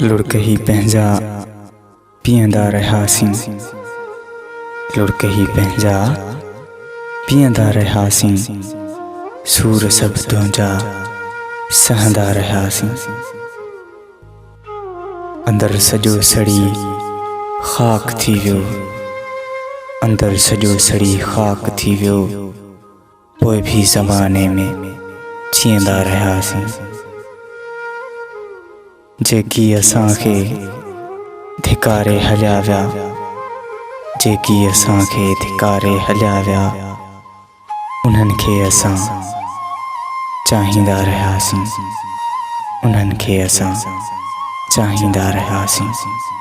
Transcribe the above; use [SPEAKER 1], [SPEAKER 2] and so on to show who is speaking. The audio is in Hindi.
[SPEAKER 1] लुढ़क ही पंहिंजा पीअंदा रहियासीं, लुढ़क ही पंहिंजा पीअंदा रहियासीं, सूर सभु तुंहिंजा सहंदा रहियासीं। अंदरि सॼो सड़ी ख़ाक थी वियो, अंदरि सॼो सड़ी ख़ाक थी वियो, पोइ बि ज़माने में जीअंदा रहियासीं। जेकी असांखे धिकारे हलिया विया, जेकी असांखे धिकारे हलिया विया, उन्हनि खे असां चाहींदा रहियासीं, उन्हनि खे असां चाहींदा रहियासीं।